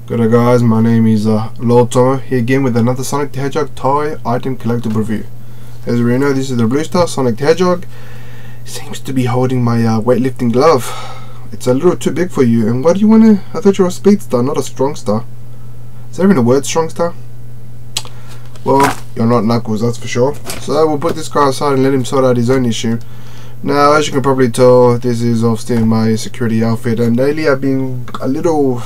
Good day guys, my name is Lord Tomo, here again with another Sonic the Hedgehog toy item collectible review. As we know, this is the Blue Star Sonic the Hedgehog. Seems to be holding my weightlifting glove. It's a little too big for you, and what do you want to... I thought you were a speed star, not a strong star. Is there even a word strong star? Well, you're not Knuckles, that's for sure. So we'll put this guy aside and let him sort out his own issue. Now, as you can probably tell, this is obviously my security outfit, and lately I've been a little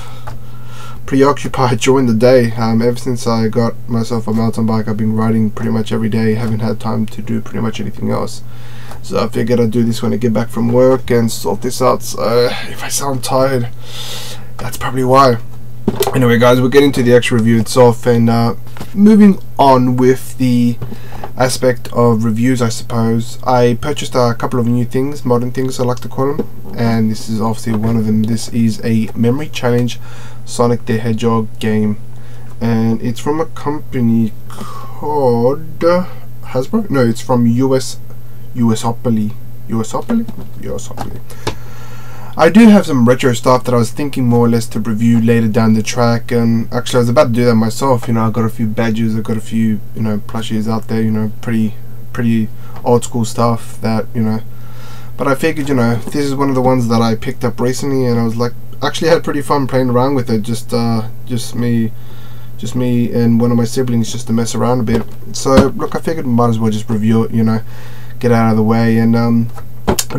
preoccupied during the day. Ever since I got myself a mountain bike, I've been riding pretty much every day. Haven't had time to do pretty much anything else. So I figured I'd do this when I get back from work and sort this out. So if I sound tired, that's probably why. Anyway guys, we'll get into the actual review itself, and moving on with the aspect of reviews, I suppose. I purchased a couple of new things, modern things I like to call them, and this is obviously one of them. This is a memory challenge Sonic the Hedgehog game, and it's from a company called Hasbro? No, it's from USopoly. I do have some retro stuff that I was thinking more or less to review later down the track, and actually I was about to do that myself. You know, I got a few badges, I got a few, you know, plushies out there, you know, pretty old school stuff that, you know, but I figured, you know, this is one of the ones that I picked up recently, and I was like, actually had pretty fun playing around with it, just me and one of my siblings, just to mess around a bit. So look, I figured might as well just review it, you know, get out of the way, and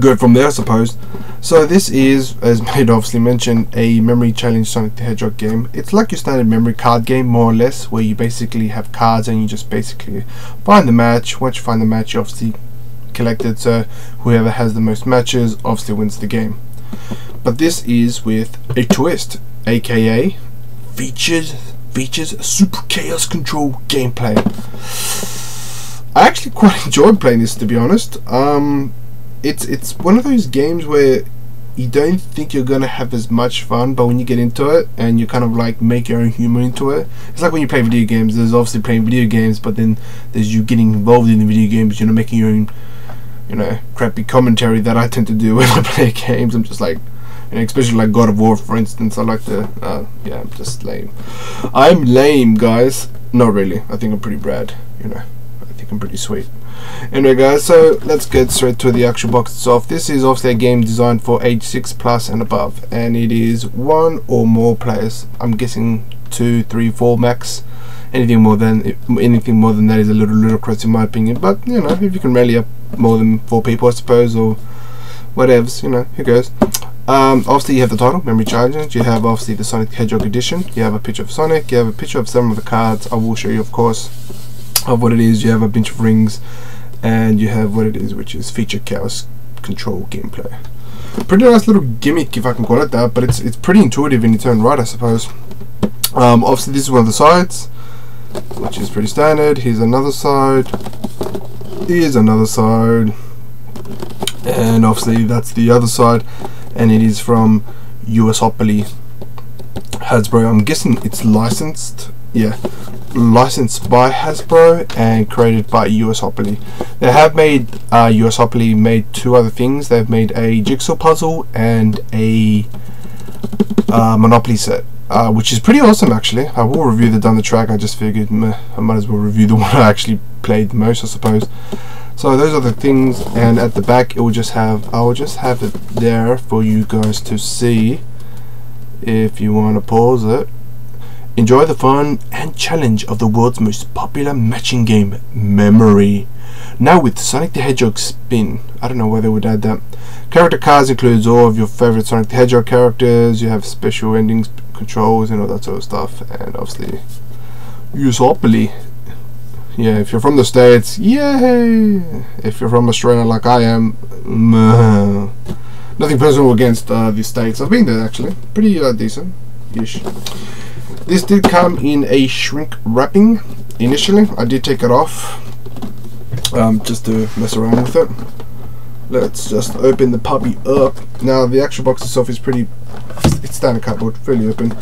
go from there, I suppose. So this is, as Made obviously mentioned, a memory challenge Sonic the Hedgehog game. It's like your standard memory card game, more or less, where you basically have cards and you just basically find the match. Once you find the match, you obviously collect it, so whoever has the most matches obviously wins the game. But this is with a twist, aka features super chaos control gameplay. I actually quite enjoyed playing this, to be honest. It's one of those games where you don't think you're gonna have as much fun, but when you get into it and you kind of like make your own humor into it, it's like when you play video games. There's obviously playing video games, but then there's you getting involved in the video games, you know, making your own, you know, crappy commentary that I tend to do when I play games. I'm just like, you know, especially like God of War, for instance. I like to yeah, I'm just lame. I'm lame, guys. Not really, I think I'm pretty bad, you know, I think I'm pretty sweet. Anyway guys, so let's get straight to the actual box itself. This is obviously a game designed for age 6+ and above, and it is 1 or more players. I'm guessing 2, 3, 4 max. Anything more than that is a little ludicrous in my opinion, but you know, if you can rally up more than 4 people, I suppose, or whatevs, you know, who goes. Obviously you have the title, Memory Challenge. You have obviously the Sonic the Hedgehog edition. You have a picture of Sonic, you have a picture of some of the cards. I will show you, of course, of what it is. You have a bunch of rings, and you have what it is, which is feature chaos control gameplay. Pretty nice little gimmick, if I can call it that, but it's pretty intuitive in its own right, I suppose. Obviously this is one of the sides, which is pretty standard. Here's another side, here's another side, and obviously that's the other side, and it is from USopoly Hasbro. I'm guessing it's licensed, yeah, licensed by Hasbro and created by USopoly. They have made USopoly made 2 other things. They've made a jigsaw puzzle and a Monopoly set, which is pretty awesome actually. I will review that down the track. I just figured I might as well review the one I actually played the most, I suppose. So those are the things, and at the back it will just have, I will just have it there for you guys to see if you want to pause it. Enjoy the fun and challenge of the world's most popular matching game, Memory. Now with Sonic the Hedgehog Spin. I don't know why they would add that. Character cards includes all of your favorite Sonic the Hedgehog characters. You have special endings, controls, and all that sort of stuff. And obviously, USopoly. Yeah, if you're from the States, yay! If you're from Australia like I am, nothing personal against the States. I've been there actually. Pretty decent-ish. This did come in a shrink wrapping initially. I did take it off just to mess around with it. Let's just open the puppy up. Now the actual box itself is it's standard cardboard, fairly open,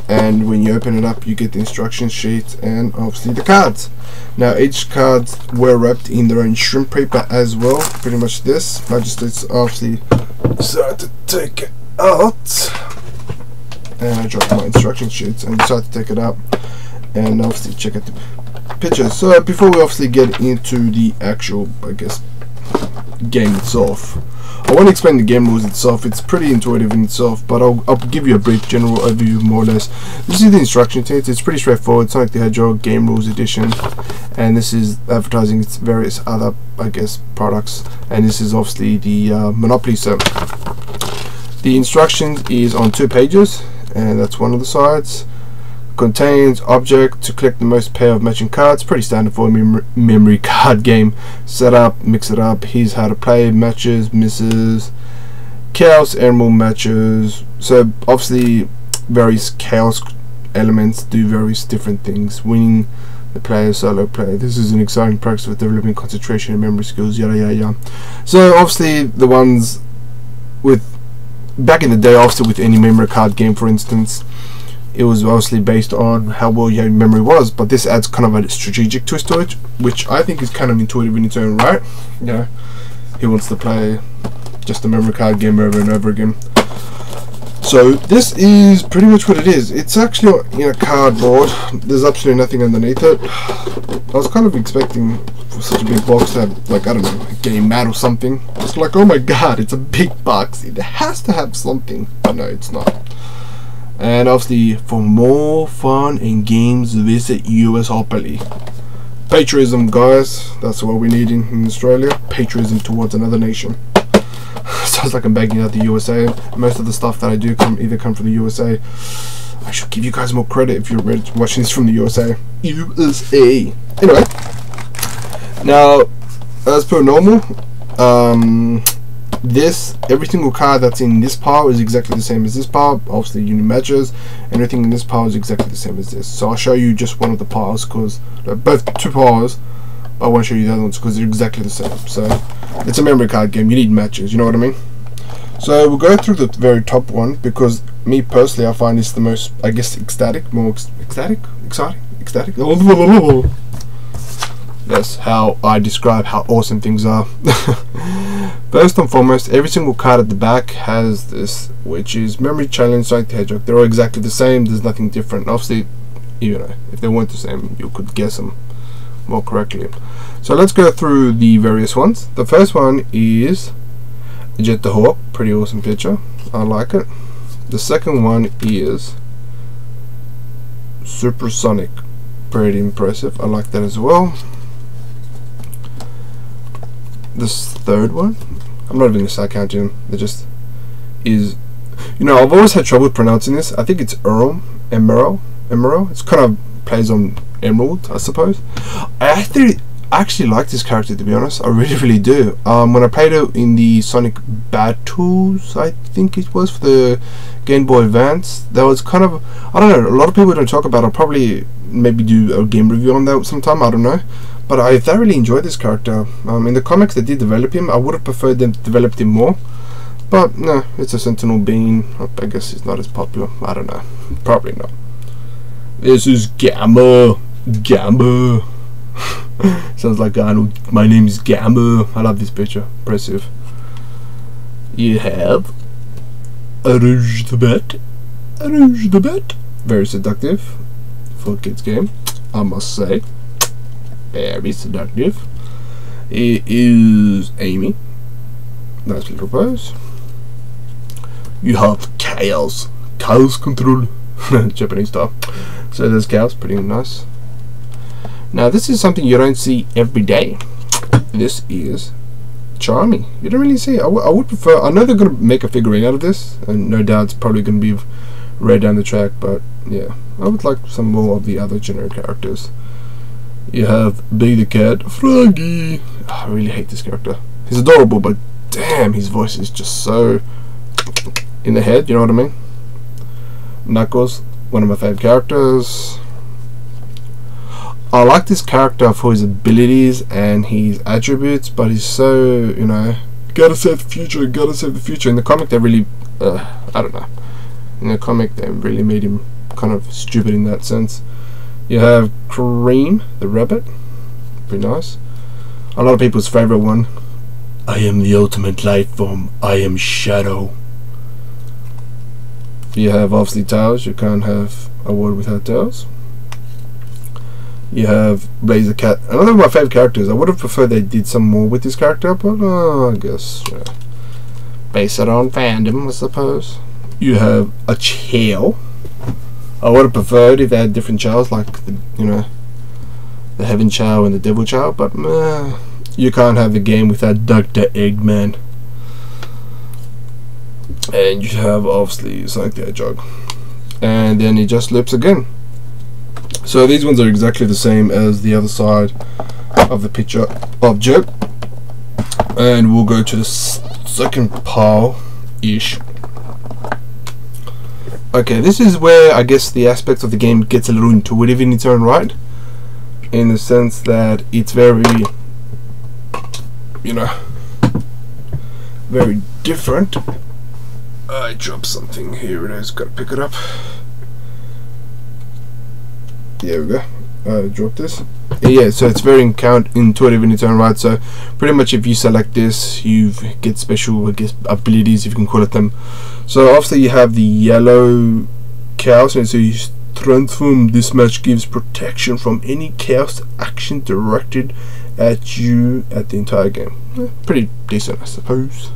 and when you open it up you get the instruction sheet and obviously the cards. Now each cards were wrapped in their own shrimp paper as well, pretty much this. I just obviously decided to take it out. and I dropped my instruction sheets and decided to take it out and obviously check out the pictures. So before we obviously get into the actual, I guess, game itself, I want to explain the game rules itself. It's pretty intuitive in itself, but I'll give you a brief general overview more or less. This is the instruction sheet. It's pretty straightforward. Sonic the Hedgehog Game Rules Edition, and this is advertising its various other, I guess, products, and this is obviously the Monopoly set. The instructions is on 2 pages, and that's one of the sides. Contains object to collect the most pair of matching cards. Pretty standard for a memory card game. Setup, mix it up. Here's how to play. Matches, misses, chaos, emerald matches. So obviously various chaos elements do various different things. Winning the player, solo play. This is an exciting practice for developing concentration and memory skills. Yada yada yada. So obviously the ones with back in the day, obviously with any memory card game, for instance, it was obviously based on how well your memory was, but this adds kind of a strategic twist to it, which I think is kind of intuitive in its own right. You know, he wants to play just a memory card game over and over again. So this is pretty much what it is. It's actually in a cardboard. There's absolutely nothing underneath it. I was kind of expecting for such a big box to have, like, I don't know, a game mat or something. It's like, oh my god, it's a big box. It has to have something. But no, it's not. And obviously, for more fun and games, visit US Hoppily. Patriotism, guys. That's what we need in Australia. Patriotism towards another nation. Sounds like I'm begging out the USA. Most of the stuff that I do either come from the USA. I should give you guys more credit if you're watching this from the USA. USA. Anyway, now as per normal, every single card that's in this pile is exactly the same as this pile. Obviously, unit matches. Everything in this pile is exactly the same as this. So I'll show you just one of the piles, because both 2 piles. I won't show you the other ones because they're exactly the same. So it's a memory card game. You need matches. You know what I mean? So we'll go through the very top one, because me personally, I find this the most, I guess, ecstatic. That's how I describe how awesome things are. First and foremost, every single card at the back has this, which is Memory Challenge Sonic the Hedgehog. They're all exactly the same. There's nothing different. Obviously, you know, if they weren't the same, you could guess them more correctly. So let's go through the various ones. The first one is Jet the Hawk. Pretty awesome picture. I like it. The second one is Supersonic. Pretty impressive. I like that as well. This third one, I'm not even gonna start counting them. They just is, you know, I've always had trouble pronouncing this. I think it's Emerald. It's kind of plays on emerald, I suppose. I actually like this character, to be honest. I really do. When I played it in the Sonic Battles, I think it was, for the Game Boy Advance, that was kind of, I don't know, a lot of people don't talk about it. I'll probably maybe do a game review on that sometime, I don't know. But I thoroughly enjoyed this character. In the comics they did develop him. I would have preferred them to develop him more. But no, it's a Sentinel Bean. I guess it's not as popular. I don't know. Probably not. This is Gamma. Sounds like Arnold. My name is Gamma. I love this picture. Impressive. You have Rouge the Bat. Very seductive for a kids game, I must say. Very seductive. It is Amy. Nice little pose. You have Chaos Control. Japanese style. So there's Chaos, pretty nice. Now this is something you don't see every day. This is Charmy. You don't really see it. I would prefer, I know they're going to make a figurine out of this, and no doubt it's probably going to be right down the track, but yeah, I would like some more of the other generic characters. You have Be the Cat, Froggy. Oh, I really hate this character. He's adorable, but damn, his voice is just so in the head, you know what I mean? Knuckles, one of my favorite characters. I like this character for his abilities and his attributes, but he's so, you know, gotta save the future. In the comic they really, I don't know. In the comic they really made him kind of stupid in that sense. You have Cream, the rabbit. Pretty nice. A lot of people's favorite one. I am the ultimate life form. I am Shadow. You have obviously Tails. You can't have a world without Tails. You have Blazer Cat, another of my favorite characters. I would have preferred they did some more with this character, but I guess base it on fandom, I suppose. You have a Chow. I would have preferred if they had different Chows, like the Heaven Chow and the Devil Chow, but you can't have the game without Dr. Eggman. And you have obviously Sonic the Hedgehog, and then it just loops again. So these ones are exactly the same as the other side of the picture object, and we'll go to the second pile-ish. Okay, this is where I guess the aspects of the game gets a little intuitive in its own right, in the sense that it's very, very different. I dropped something, here it is, gotta pick it up. There we go. I dropped this. Yeah, so it's very intuitive in its own right. So pretty much if you select this, you get special, I guess, abilities, if you can call it them. So obviously you have the yellow chaos, and so you transform. This match gives protection from any chaos action directed at you at the entire game. Pretty decent, I suppose.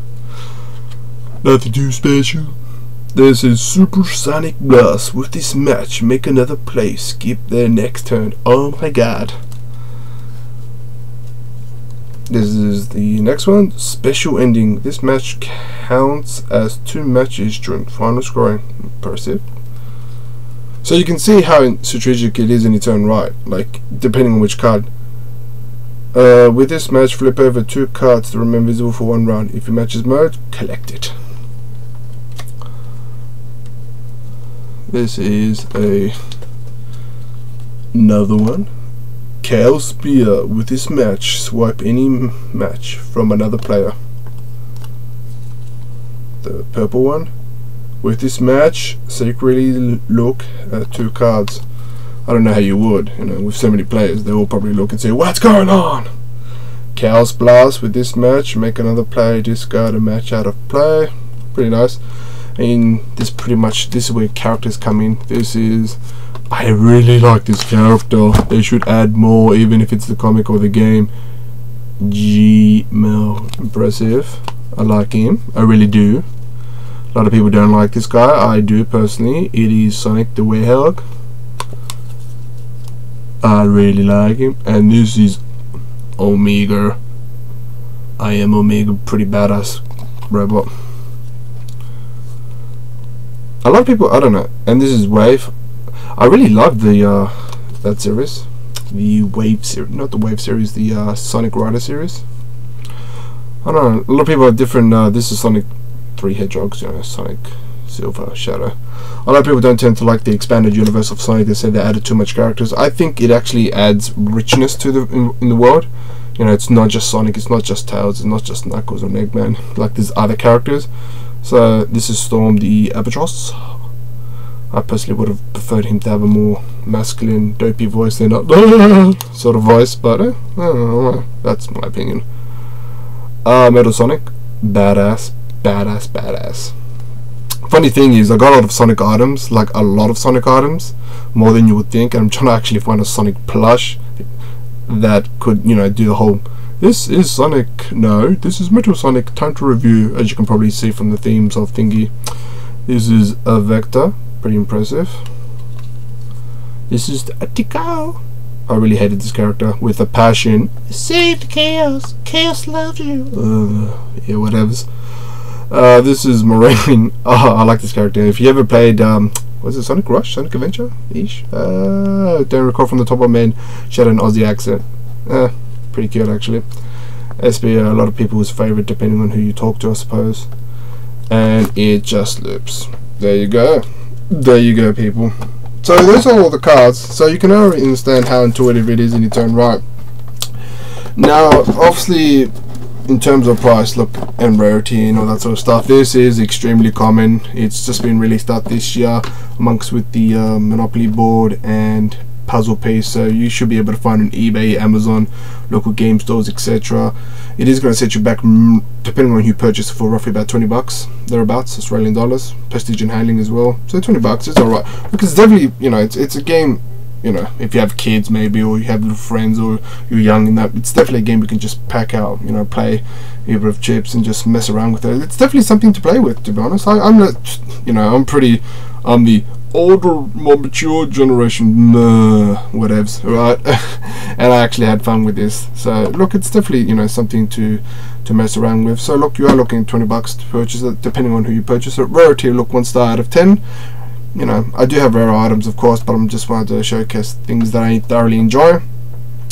Nothing too special. This is Supersonic Blast. With this match, make another play, skip their next turn. Oh my god. This is the next one. Special ending. This match counts as 2 matches during final scoring. Impressive. So you can see how strategic it is in its own right, like depending on which card. With this match, flip over 2 cards to remain visible for 1 round. If your match is merged, collect it. This is another one. Chaos Spear. With this match, swipe any match from another player. The purple one. With this match, secretly look at 2 cards. I don't know how you would, with so many players, they all probably look and say, "What's going on?" Chaos Blast. With this match, make another player discard a match out of play. Pretty nice. And this is where characters come in. I really like this character. They should add more, even if it's the comic or the game. G-Mel, impressive. I like him, I really do. A lot of people don't like this guy. I do personally. It is Sonic the Hedgehog. I really like him. And this is Omega. I am Omega, pretty badass robot. A lot of people, I don't know. And this is Wave. I really love the that series, the Wave series, not the Wave series, the Sonic Rider series. I don't know. A lot of people have different. This is Sonic 3 Hedgehogs, Sonic, Silver, Shadow. A lot of people don't tend to like the expanded universe of Sonic. They say they added too much characters. I think it actually adds richness to in the world. It's not just Sonic, it's not just Tails, it's not just Knuckles or Eggman. Like there's other characters. So this is Storm the Albatross. I personally would have preferred him to have a more masculine, dopey voice than a sort of voice, but that's my opinion. Metal Sonic, badass, badass, badass. Funny thing is, I got a lot of Sonic items, like a lot of Sonic items, more than you would think, and I'm trying to actually find a Sonic plush that could, do the whole, this is Sonic, no, this is Metal Sonic, time to review, as you can probably see from the themes of thingy. This is a Vector, pretty impressive. This is the Attico. I really hated this character with a passion. Save the Chaos, Chaos loves you. Yeah, whatevers. This is Moraine. Oh, I like this character. If you ever played, was it Sonic Rush, Sonic Adventure ish? Don't recall from the top of my head. She had an Aussie accent. Pretty cute actually. SB, a lot of people's favorite depending on who you talk to, I suppose. And it just loops. There you go. There you go, people. So those are all the cards. So you can already understand how intuitive it is in its own right. Now, obviously, in terms of price, look, and rarity and all that sort of stuff, this is extremely common. It's just been released out this year amongst with the Monopoly board and puzzle piece, so you should be able to find on eBay, Amazon, local game stores, etc. It is going to set you back, depending on who you purchase it for, roughly about 20 bucks thereabouts, Australian dollars, postage and handling as well. So 20 bucks, it's alright. Because definitely, you know, it's a game, you know, if you have kids maybe, or you have little friends, or you're young and that, it's definitely a game you can just pack out, you know, play a bit of chips and just mess around with it. It's definitely something to play with, to be honest. I'm not, you know, I'm the older, more mature generation, whatevs, right? And I actually had fun with this. So look, it's definitely, you know, something to mess around with. So look, you are looking at 20 bucks to purchase it, depending on who you purchase it. Rarity, look, 1 star out of 10. You know, I do have rare items, of course, but I'm just wanted to showcase things that I thoroughly enjoy.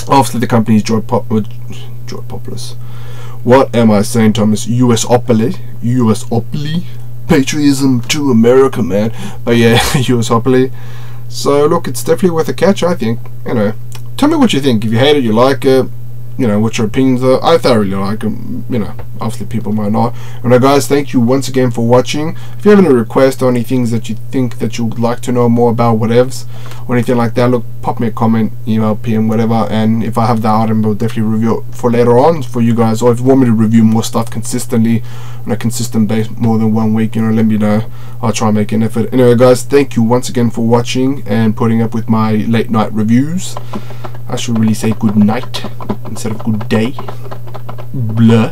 Obviously, the company is Joy Populous. What am I saying, Thomas? US-opoly. Patriotism to America, man. But yeah, US-opoly. So look, it's definitely worth a catch, I think. You know, tell me what you think. If you hate it, you like it. You know, what your opinions are. I thoroughly like them. You know, obviously people might not. And guys, thank you once again for watching. If you have any requests or any things that you think that you would like to know more about, whatevs, or anything like that, look, pop me a comment, email, PM, whatever, and if I have the item, I'll definitely review it for later on for you guys. Or if you want me to review more stuff consistently on a consistent base, more than 1 week, you know, let me know. I'll try and make an effort. Anyway guys, thank you once again for watching and putting up with my late night reviews. I should really say good night instead of good day. Blah.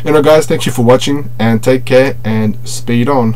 Anyway guys, thank you for watching, and take care and speed on.